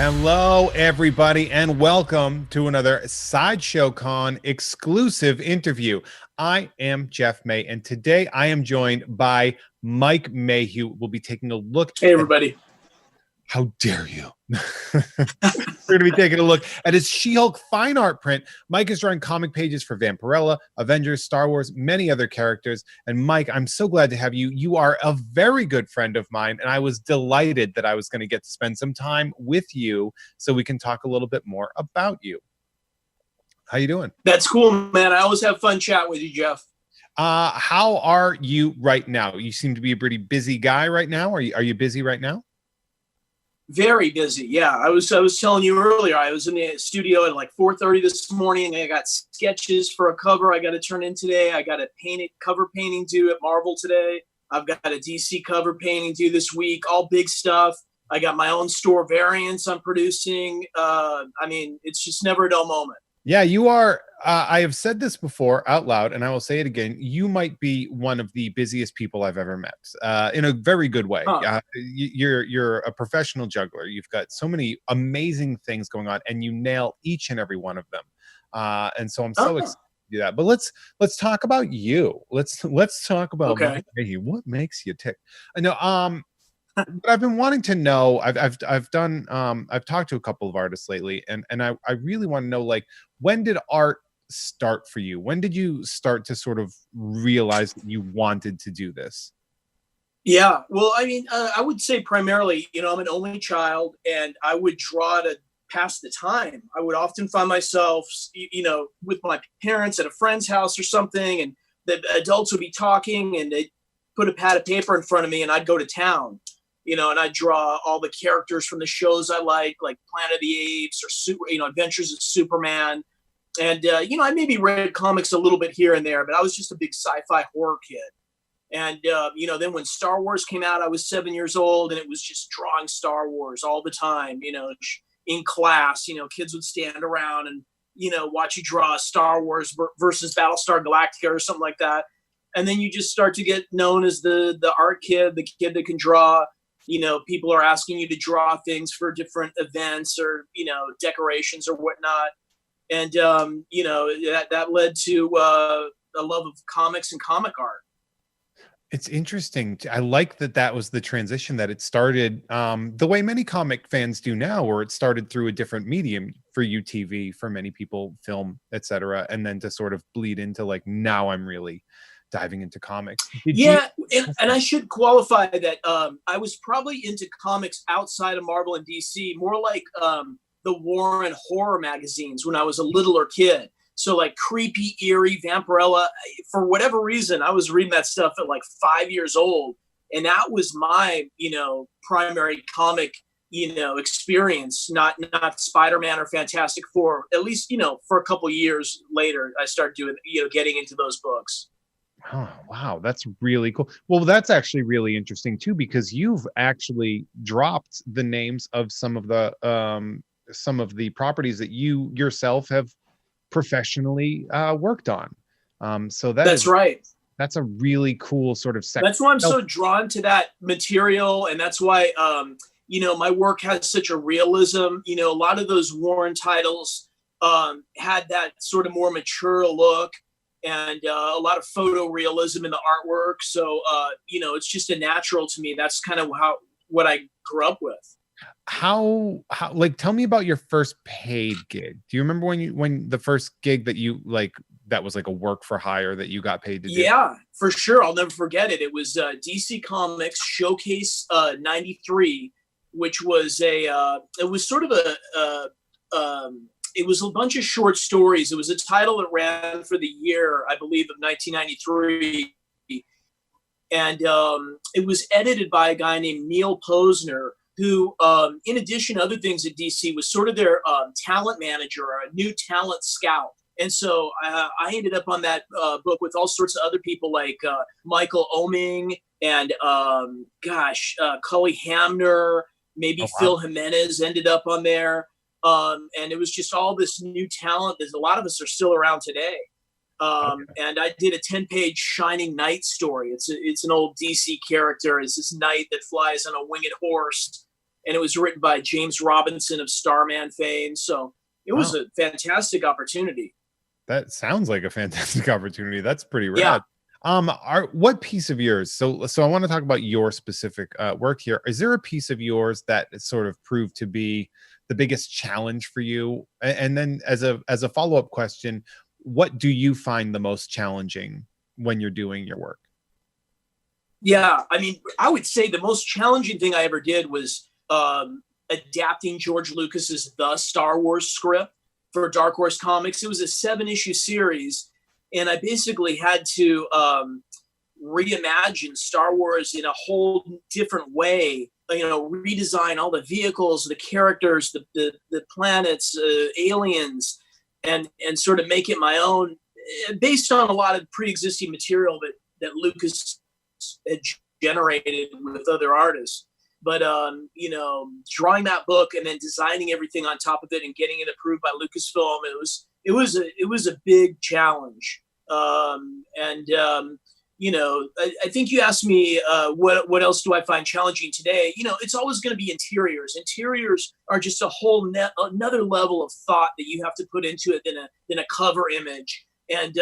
Hello, everybody, and welcome to another Sideshow Con exclusive interview. I am Jeff May, and today I am joined by Mike Mayhew. We'll be taking a look. Hey, everybody. How dare you? We're going to be taking a look at his She-Hulk fine art print. Mike is drawing comic pages for Vampirella, Avengers, Star Wars, many other characters. And Mike, I'm so glad to have you. You are a very good friend of mine, and I was delighted that I was going to get to spend some time with you so we can talk a little bit more about you. How you doing? That's cool, man. I always have fun chatting with you, Jeff. How are you right now? You seem to be a pretty busy guy right now. Are you busy right now? Very busy. Yeah, I was telling you earlier, I was in the studio at like 4:30 this morning. I got sketches for a cover I got to turn in today. I got a cover painting due at Marvel today. I've got a DC cover painting due this week, all big stuff. I got my own store variants I'm producing. It's just never a dull moment. Yeah, you are. I have said this before out loud, and I will say it again. You might be one of the busiest people I've ever met, in a very good way. Huh. You're a professional juggler. You've got so many amazing things going on, and you nail each and every one of them. And so I'm so excited to do that. But let's talk about you. Let's talk about what makes you tick. I know. But I've been wanting to know. I've talked to a couple of artists lately, and I really want to know, like, when did art start for you? When did you start to sort of realize that you wanted to do this? Yeah, well, I would say primarily, I'm an only child, and I would draw to pass the time. I would often find myself, with my parents at a friend's house or something, and the adults would be talking, and they'd put a pad of paper in front of me, and I'd go to town. And I draw all the characters from the shows I like Planet of the Apes or Adventures of Superman. And, I maybe read comics a little bit here and there, but I was just a big sci-fi horror kid. And, then when Star Wars came out, I was 7 years old, and it was just drawing Star Wars all the time, in class. Kids would stand around and, watch you draw Star Wars versus Battlestar Galactica or something like that. And then you just start to get known as the art kid, the kid that can draw. People are asking you to draw things for different events or, decorations or whatnot. And, that led to a love of comics and comic art. It's interesting. I like that was the transition, that it started the way many comic fans do now, where it started through a different medium. For you, TV, for many people, film, etc., and then to sort of bleed into now I'm really diving into comics. And I should qualify that I was probably into comics outside of Marvel and DC, more like the war and horror magazines when I was a littler kid. So creepy, eerie, Vampirella. For whatever reason, I was reading that stuff at 5 years old, and that was my primary comic experience. Not Spider-Man or Fantastic Four. At least for a couple years later, I started doing getting into those books. Oh, wow. That's really cool. Well, that's actually really interesting too, because you've actually dropped the names of some of the properties that you yourself have professionally worked on. So that's right. That's a really cool sort of section. That's why I'm so drawn to that material. And that's why, my work has such a realism. A lot of those Warren titles had that sort of more mature look. And a lot of photorealism in the artwork. So, it's just a natural to me. That's kind of what I grew up with. How tell me about your first paid gig. Do you remember when the first gig that you that was a work for hire that you got paid to do? Yeah, for sure. I'll never forget it. It was DC Comics Showcase 93, which was it was sort of it was a bunch of short stories. It was a title that ran for the year, I believe, of 1993. And it was edited by a guy named Neil Posner, who, in addition to other things at DC, was sort of their talent manager or a new talent scout. And so I ended up on that book with all sorts of other people like Michael Oeming and, Cully Hamner, maybe Phil Jimenez ended up on there. And it was just all this new talent. There's a lot of us are still around today. And I did a 10-page Shining Knight story. It's an old DC character. It's this knight that flies on a winged horse. and it was written by James Robinson of Starman fame. So it was Wow. a fantastic opportunity. That sounds like a fantastic opportunity. That's pretty Yeah. rad. What piece of yours? So I want to talk about your specific work here. Is there a piece of yours that sort of proved to be the biggest challenge for you? And then as a follow-up question, what do you find the most challenging when you're doing your work? Yeah, I mean, I would say the most challenging thing I ever did was adapting George Lucas's The Star Wars script for Dark Horse Comics. It was a 7-issue series, and I basically had to reimagine Star Wars in a whole different way. You know, redesign all the vehicles, the characters, the planets, aliens, and sort of make it my own, based on a lot of pre-existing material that Lucas had generated with other artists. But you know, drawing that book and then designing everything on top of it and getting it approved by Lucasfilm, it was a big challenge. You know, I think you asked me what else do I find challenging today. You know, it's always going to be interiors. Interiors are just a whole another level of thought that you have to put into it than a cover image. And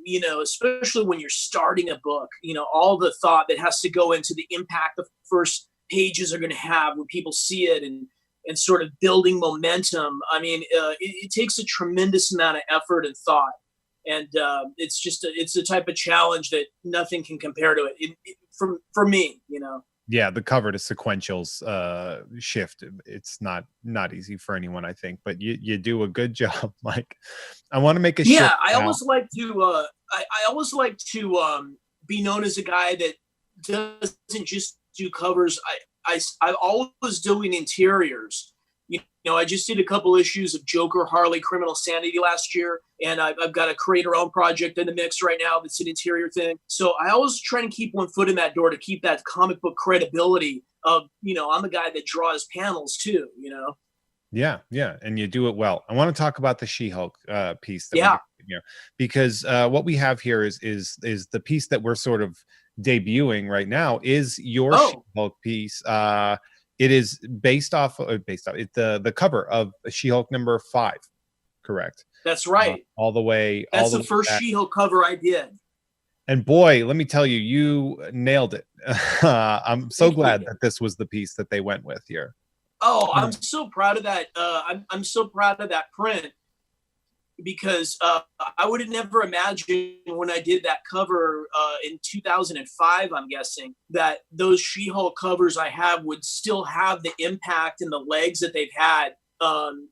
you know, especially when you're starting a book, you know, all the thought that has to go into the impact the first pages are going to have when people see it, and sort of building momentum. I mean, it takes a tremendous amount of effort and thought, and it's a type of challenge that nothing can compare to it, for me, you know. Yeah, the cover to sequentials shift. It's not easy for anyone, I think, but you do a good job. Like, I want to make a shift. Yeah, I now. always like to I always like to be known as a guy that doesn't just do covers. I'm always doing interiors. You know, I just did a couple issues of Joker, Harley, Criminal Sanity last year, and I've got a creator own project in the mix right now that's an interior thing. So I always try and keep one foot in that door to keep that comic book credibility of, you know, I'm the guy that draws panels too, you know. Yeah, and you do it well. I want to talk about the She-Hulk piece that Yeah. we here, because what we have here is the piece that we're sort of debuting right now is your She-Hulk piece. It is based off the cover of She-Hulk number 5, correct? That's right. All the way. That's the first She-Hulk cover I did. And boy, let me tell you, you nailed it. I'm so glad that this was the piece that they went with here. Oh, I'm so proud of that. I'm so proud of that print, because I would have never imagined when I did that cover in 2005, I'm guessing, that those She-Hulk covers I have would still have the impact and the legs that they've had.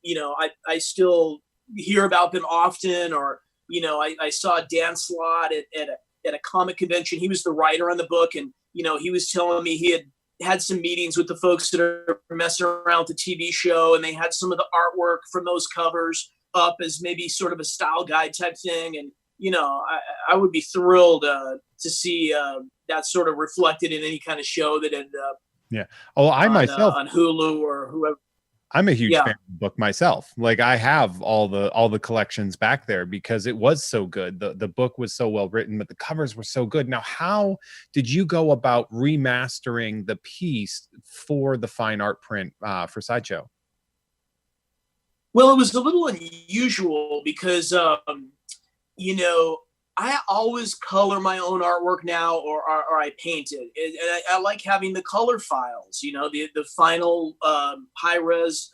You know, I still hear about them often, or, you know, I saw Dan Slott at a comic convention. He was the writer on the book, and, you know, he was telling me he had some meetings with the folks that are messing around with the TV show, and they had some of the artwork from those covers up as maybe sort of a style guide type thing. And, you know, I would be thrilled to see that sort of reflected in any kind of show that ended up myself on Hulu or whoever. I'm a huge fan of the book myself. Like, I have all the collections back there because it was so good. The book was so well written, but the covers were so good. Now, how did you go about remastering the piece for the fine art print for Sideshow? Well, it was a little unusual because, you know, I always color my own artwork now, or I paint it. And I like having the color files, you know, the final high res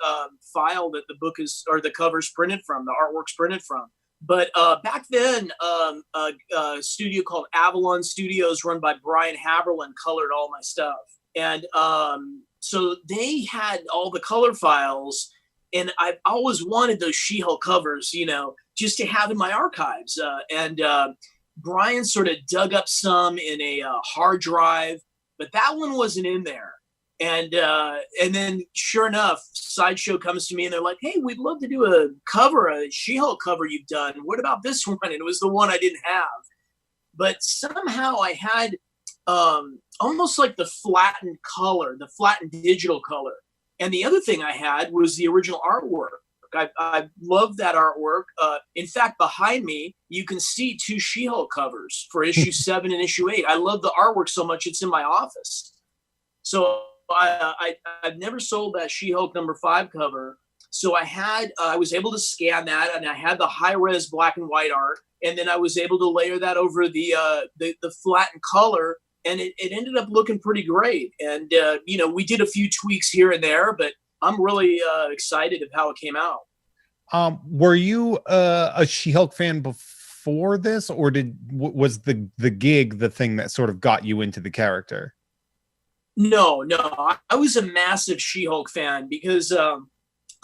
file that the book is, or the cover's printed from, the artwork's printed from. But back then, a studio called Avalon Studios, run by Brian Haberlin, colored all my stuff. And so they had all the color files, and I've always wanted those She-Hulk covers, you know, just to have in my archives. And Brian sort of dug up some in a hard drive, but that one wasn't in there. And then sure enough, Sideshow comes to me and they're like, "Hey, we'd love to do a She-Hulk cover you've done. What about this one?" And it was the one I didn't have. But somehow I had almost like the flattened color, the flattened digital color. And the other thing I had was the original artwork. I love that artwork. In fact, behind me, you can see 2 She-Hulk covers for issue 7 and issue 8. I love the artwork so much, it's in my office. So I've never sold that She-Hulk #5 cover. So I was able to scan that, and I had the high res black and white art, and then I was able to layer that over the flattened color, and it ended up looking pretty great. And we did a few tweaks here and there, but I'm really excited of how it came out. Were you a She-Hulk fan before this, or was the gig the thing that sort of got you into the character? No, I was a massive She-Hulk fan because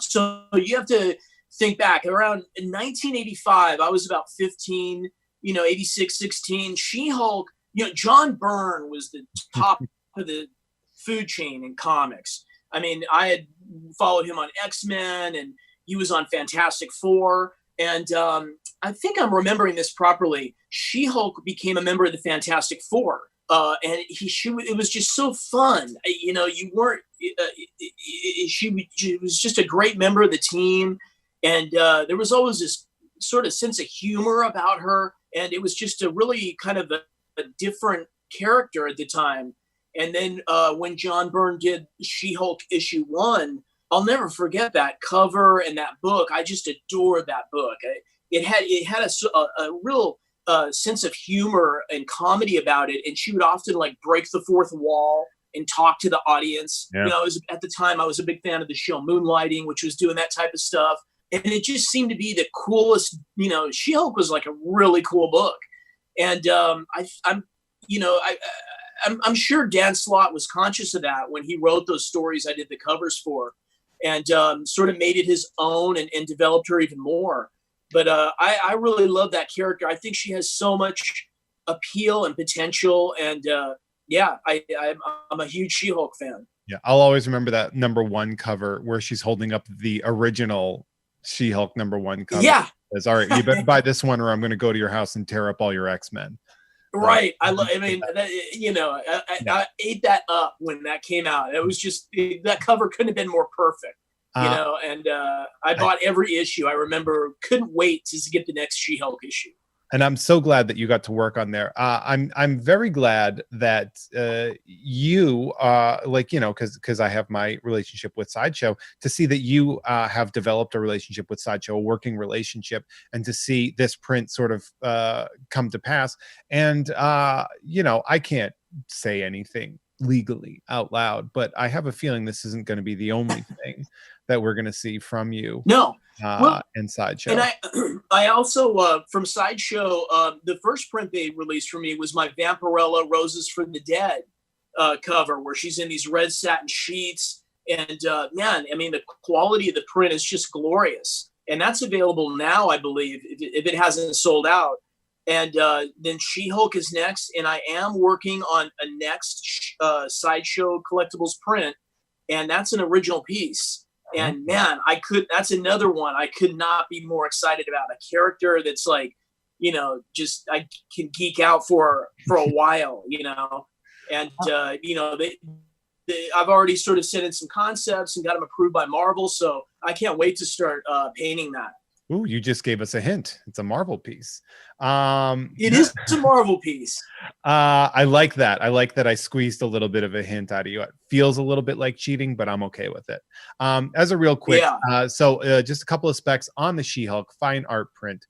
so you have to think back around 1985. I was about 15, 86, 16. She-Hulk, John Byrne was the top of the food chain in comics. I mean, I had followed him on X-Men, and he was on Fantastic Four. And I think I'm remembering this properly. She-Hulk became a member of the Fantastic Four. And it was just so fun. You weren't, she was just a great member of the team. And there was always this sort of sense of humor about her. And it was just a really kind of a different character at the time. And then when John Byrne did She-Hulk #1, I'll never forget that cover and that book. I just adored that book. It had a real sense of humor and comedy about it, and she would often like break the fourth wall and talk to the audience. Yeah. At the time I was a big fan of the show Moonlighting, which was doing that type of stuff, and it just seemed to be the coolest. She-Hulk was like a really cool book, and I'm sure Dan Slott was conscious of that when he wrote those stories I did the covers for, and sort of made it his own and developed her even more. But I really love that character. I think she has so much appeal and potential. And I'm a huge She-Hulk fan. Yeah, I'll always remember that #1 cover where she's holding up the original She-Hulk #1 cover. Yeah. Says, all right, you better buy this one or I'm going to go to your house and tear up all your X-Men. Right. I ate that up when that came out. It was just, that cover couldn't have been more perfect. And I bought every issue. I remember, couldn't wait to get the next She-Hulk issue. And I'm so glad that you got to work on there. I'm very glad that you because I have my relationship with Sideshow, to see that you have developed a relationship with Sideshow, a working relationship, and to see this print sort of come to pass. And I can't say anything legally out loud, but I have a feeling this isn't going to be the only thing that we're going to see from you. No. In Sideshow. And I also from Sideshow, the first print they released for me was my Vampirella Roses for the Dead cover, where she's in these red satin sheets. And man, I mean, the quality of the print is just glorious. And that's available now, I believe, if it hasn't sold out. And then She-Hulk is next, and I am working on a next Sideshow collectibles print, and that's an original piece. And man, that's another one I could not be more excited about. A character that's like, just I can geek out for a while, and I've already sort of sent in some concepts and got them approved by Marvel, so I can't wait to start painting that. Ooh, you just gave us a hint. It's a Marvel piece. It is a Marvel piece. I like that. I like that I squeezed a little bit of a hint out of you. It feels a little bit like cheating, but I'm okay with it. As a real quick, just a couple of specs on the She-Hulk fine art print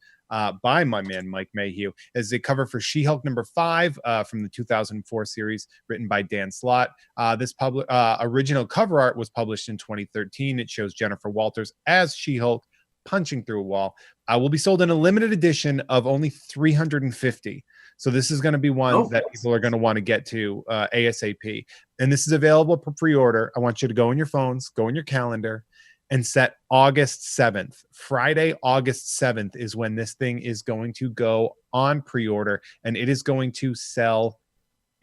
by my man Mike Mayhew is a cover for She-Hulk #5 from the 2004 series, written by Dan Slott. This original cover art was published in 2013. It shows Jennifer Walters as She-Hulk punching through a wall. Will be sold in a limited edition of only 350. So this is going to be one that people are going to want to get to ASAP. And this is available for pre-order. I want you to go in your phones, go in your calendar, and set August 7th. Friday, August 7th is when this thing is going to go on pre-order, and it is going to sell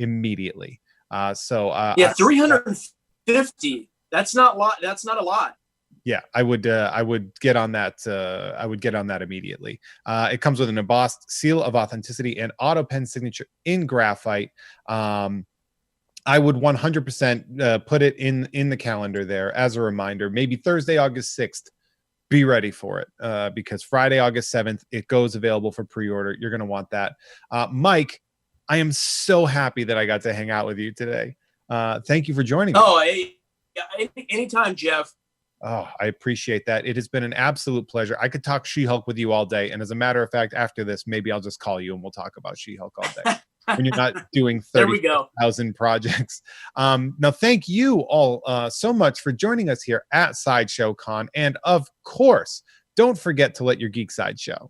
immediately. 350. That's not a lot. That's not a lot. Yeah, I would get on that. I would get on that immediately. It comes with an embossed seal of authenticity and auto pen signature in graphite. I would 100% put it in the calendar there as a reminder. Maybe Thursday, August 6th. Be ready for it because Friday, August 7th, it goes available for pre-order. You're going to want that. Mike, I am so happy that I got to hang out with you today. Thank you for joining me. Oh, anytime, Jeff. Oh, I appreciate that. It has been an absolute pleasure. I could talk She-Hulk with you all day. And as a matter of fact, after this, maybe I'll just call you and we'll talk about She-Hulk all day when you're not doing 30,000 projects. Now, thank you all so much for joining us here at Sideshow Con. And of course, don't forget to let your geek side show.